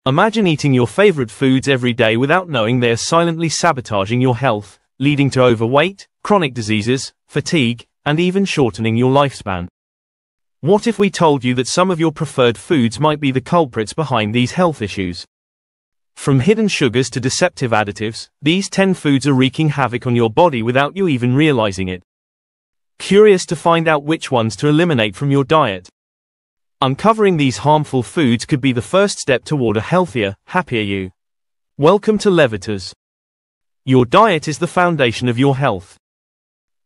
Imagine eating your favorite foods every day without knowing they are silently sabotaging your health, leading to overweight, chronic diseases, fatigue, and even shortening your lifespan. What if we told you that some of your preferred foods might be the culprits behind these health issues? From hidden sugars to deceptive additives, these 10 foods are wreaking havoc on your body without you even realizing it. Curious to find out which ones to eliminate from your diet? Uncovering these harmful foods could be the first step toward a healthier, happier you. Welcome to Levitas. Your diet is the foundation of your health.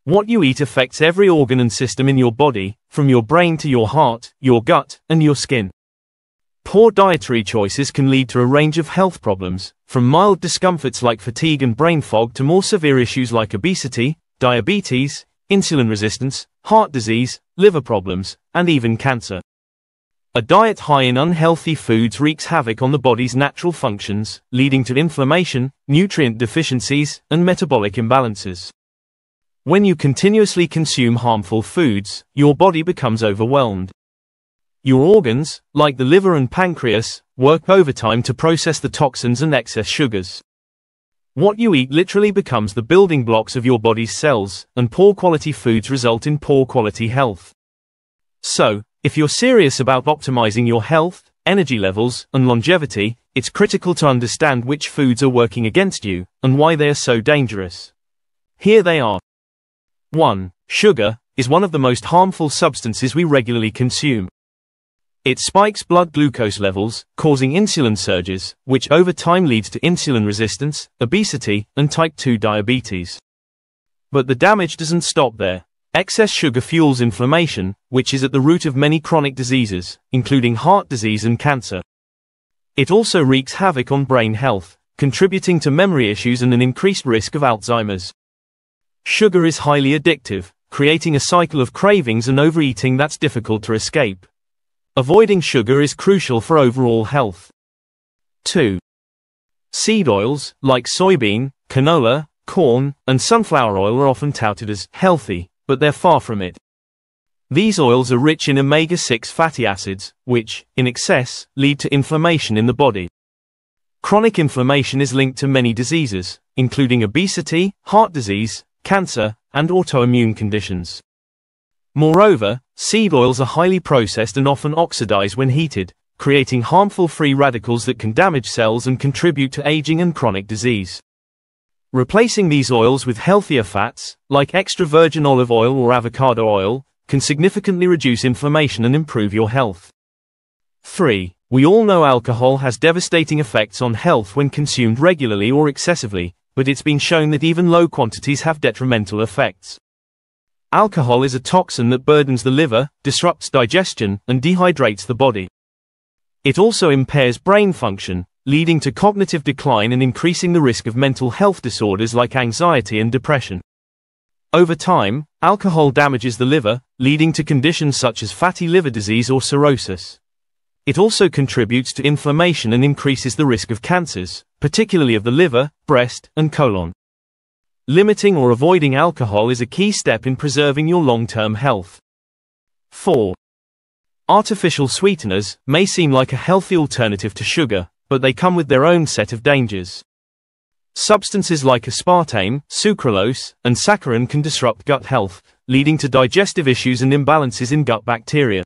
What you eat affects every organ and system in your body, from your brain to your heart, your gut, and your skin. Poor dietary choices can lead to a range of health problems, from mild discomforts like fatigue and brain fog to more severe issues like obesity, diabetes, insulin resistance, heart disease, liver problems, and even cancer. A diet high in unhealthy foods wreaks havoc on the body's natural functions, leading to inflammation, nutrient deficiencies, and metabolic imbalances. When you continuously consume harmful foods, your body becomes overwhelmed. Your organs, like the liver and pancreas, work overtime to process the toxins and excess sugars. What you eat literally becomes the building blocks of your body's cells, and poor quality foods result in poor quality health. So, if you're serious about optimizing your health, energy levels, and longevity, it's critical to understand which foods are working against you, and why they are so dangerous. Here they are. 1. Sugar is one of the most harmful substances we regularly consume. It spikes blood glucose levels, causing insulin surges, which over time leads to insulin resistance, obesity, and type 2 diabetes. But the damage doesn't stop there. Excess sugar fuels inflammation, which is at the root of many chronic diseases, including heart disease and cancer. It also wreaks havoc on brain health, contributing to memory issues and an increased risk of Alzheimer's. Sugar is highly addictive, creating a cycle of cravings and overeating that's difficult to escape. Avoiding sugar is crucial for overall health. 2. Seed oils, like soybean, canola, corn, and sunflower oil are often touted as healthy, but they're far from it. These oils are rich in omega-6 fatty acids, which, in excess, lead to inflammation in the body. Chronic inflammation is linked to many diseases, including obesity, heart disease, cancer, and autoimmune conditions. Moreover, seed oils are highly processed and often oxidize when heated, creating harmful free radicals that can damage cells and contribute to aging and chronic disease. Replacing these oils with healthier fats, like extra virgin olive oil or avocado oil, can significantly reduce inflammation and improve your health. 3. We all know alcohol has devastating effects on health when consumed regularly or excessively, but it's been shown that even low quantities have detrimental effects. Alcohol is a toxin that burdens the liver, disrupts digestion, and dehydrates the body. It also impairs brain function, leading to cognitive decline and increasing the risk of mental health disorders like anxiety and depression. Over time, alcohol damages the liver, leading to conditions such as fatty liver disease or cirrhosis. It also contributes to inflammation and increases the risk of cancers, particularly of the liver, breast, and colon. Limiting or avoiding alcohol is a key step in preserving your long-term health. 4. Artificial sweeteners may seem like a healthy alternative to sugar, but they come with their own set of dangers. Substances like aspartame, sucralose, and saccharin can disrupt gut health, leading to digestive issues and imbalances in gut bacteria.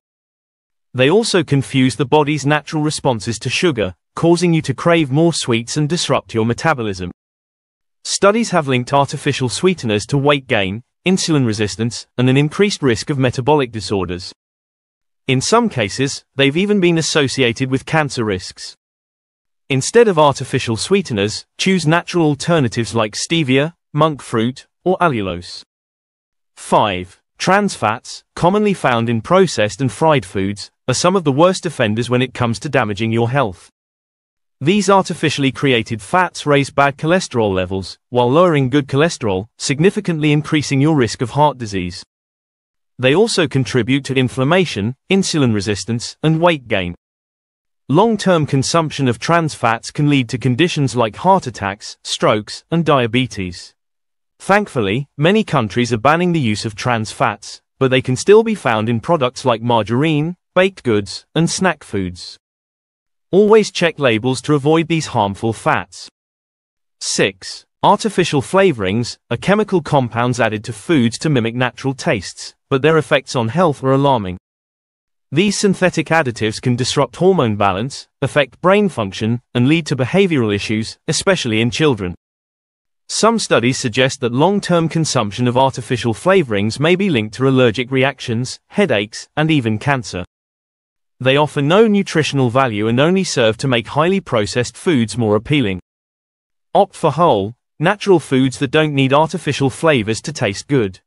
They also confuse the body's natural responses to sugar, causing you to crave more sweets and disrupt your metabolism. Studies have linked artificial sweeteners to weight gain, insulin resistance, and an increased risk of metabolic disorders. In some cases, they've even been associated with cancer risks. Instead of artificial sweeteners, choose natural alternatives like stevia, monk fruit, or allulose. 5. Trans fats, commonly found in processed and fried foods, are some of the worst offenders when it comes to damaging your health. These artificially created fats raise bad cholesterol levels, while lowering good cholesterol, significantly increasing your risk of heart disease. They also contribute to inflammation, insulin resistance, and weight gain. Long-term consumption of trans fats can lead to conditions like heart attacks, strokes, and diabetes. Thankfully, many countries are banning the use of trans fats, but they can still be found in products like margarine, baked goods, and snack foods. Always check labels to avoid these harmful fats. 6. Artificial flavorings are chemical compounds added to foods to mimic natural tastes, but their effects on health are alarming. These synthetic additives can disrupt hormone balance, affect brain function, and lead to behavioral issues, especially in children. Some studies suggest that long-term consumption of artificial flavorings may be linked to allergic reactions, headaches, and even cancer. They offer no nutritional value and only serve to make highly processed foods more appealing. Opt for whole, natural foods that don't need artificial flavors to taste good.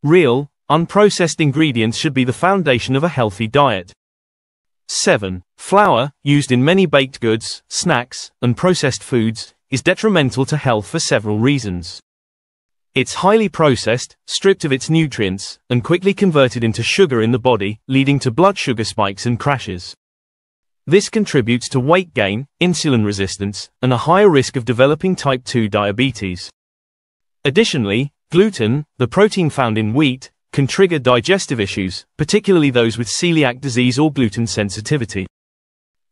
Real, unprocessed ingredients should be the foundation of a healthy diet. 7. Flour, used in many baked goods, snacks, and processed foods, is detrimental to health for several reasons. It's highly processed, stripped of its nutrients, and quickly converted into sugar in the body, leading to blood sugar spikes and crashes. This contributes to weight gain, insulin resistance, and a higher risk of developing type 2 diabetes. Additionally, gluten, the protein found in wheat, can trigger digestive issues, particularly those with celiac disease or gluten sensitivity.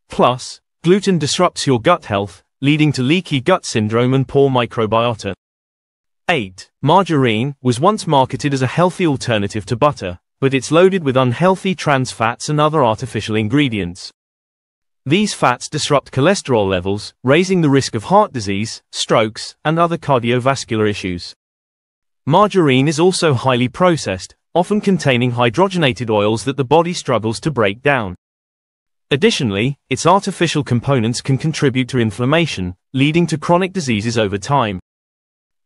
Plus, gluten disrupts your gut health, leading to leaky gut syndrome and poor microbiota. 8. Margarine was once marketed as a healthy alternative to butter, but it's loaded with unhealthy trans fats and other artificial ingredients. These fats disrupt cholesterol levels, raising the risk of heart disease, strokes, and other cardiovascular issues. Margarine is also highly processed, often containing hydrogenated oils that the body struggles to break down. Additionally, its artificial components can contribute to inflammation, leading to chronic diseases over time.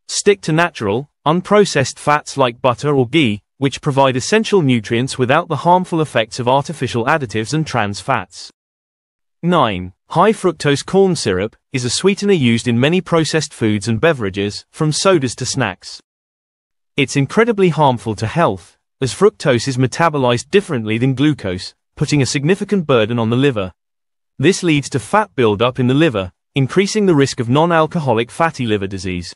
Stick to natural, unprocessed fats like butter or ghee, which provide essential nutrients without the harmful effects of artificial additives and trans fats. 9. High fructose corn syrup is a sweetener used in many processed foods and beverages, from sodas to snacks. It's incredibly harmful to health, as fructose is metabolized differently than glucose, putting a significant burden on the liver. This leads to fat buildup in the liver, increasing the risk of non-alcoholic fatty liver disease.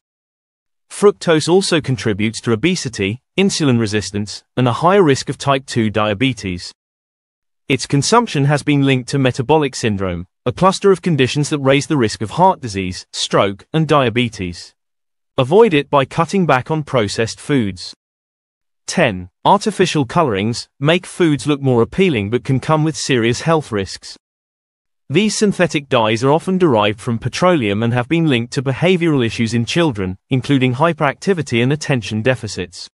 Fructose also contributes to obesity, insulin resistance, and a higher risk of type 2 diabetes. Its consumption has been linked to metabolic syndrome, a cluster of conditions that raise the risk of heart disease, stroke, and diabetes. Avoid it by cutting back on processed foods. 10. Artificial colorings make foods look more appealing but can come with serious health risks. These synthetic dyes are often derived from petroleum and have been linked to behavioral issues in children, including hyperactivity and attention deficits.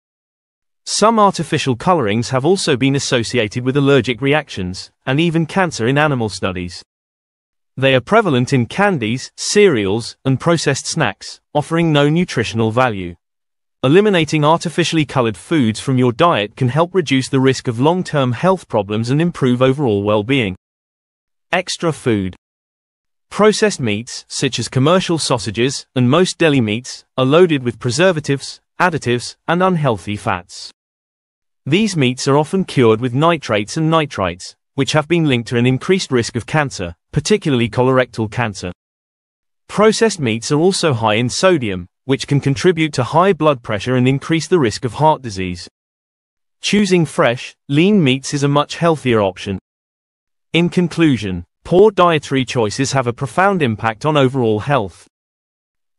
Some artificial colorings have also been associated with allergic reactions, and even cancer in animal studies. They are prevalent in candies, cereals, and processed snacks, offering no nutritional value. Eliminating artificially colored foods from your diet can help reduce the risk of long-term health problems and improve overall well-being. Extra food. Processed meats, such as commercial sausages and most deli meats, are loaded with preservatives, additives, and unhealthy fats. These meats are often cured with nitrates and nitrites, which have been linked to an increased risk of cancer, particularly colorectal cancer. Processed meats are also high in sodium, which can contribute to high blood pressure and increase the risk of heart disease. Choosing fresh, lean meats is a much healthier option. In conclusion, poor dietary choices have a profound impact on overall health.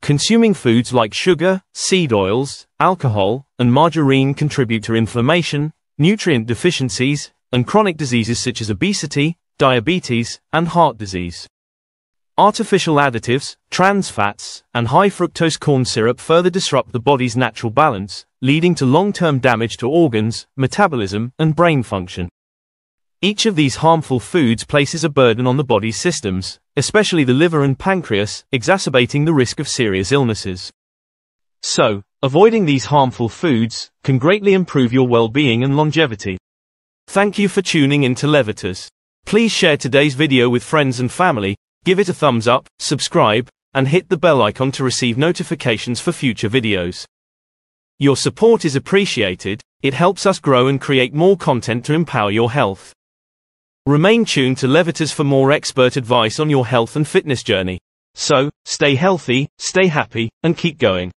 Consuming foods like sugar, seed oils, alcohol, and margarine contribute to inflammation, nutrient deficiencies, and chronic diseases such as obesity, diabetes, and heart disease. Artificial additives, trans fats, and high fructose corn syrup further disrupt the body's natural balance, leading to long-term damage to organs, metabolism, and brain function. Each of these harmful foods places a burden on the body's systems, especially the liver and pancreas, exacerbating the risk of serious illnesses. So, avoiding these harmful foods can greatly improve your well-being and longevity. Thank you for tuning in to Levitas. Please share today's video with friends and family, give it a thumbs up, subscribe, and hit the bell icon to receive notifications for future videos. Your support is appreciated, it helps us grow and create more content to empower your health. Remain tuned to Levitas for more expert advice on your health and fitness journey. So, stay healthy, stay happy, and keep going.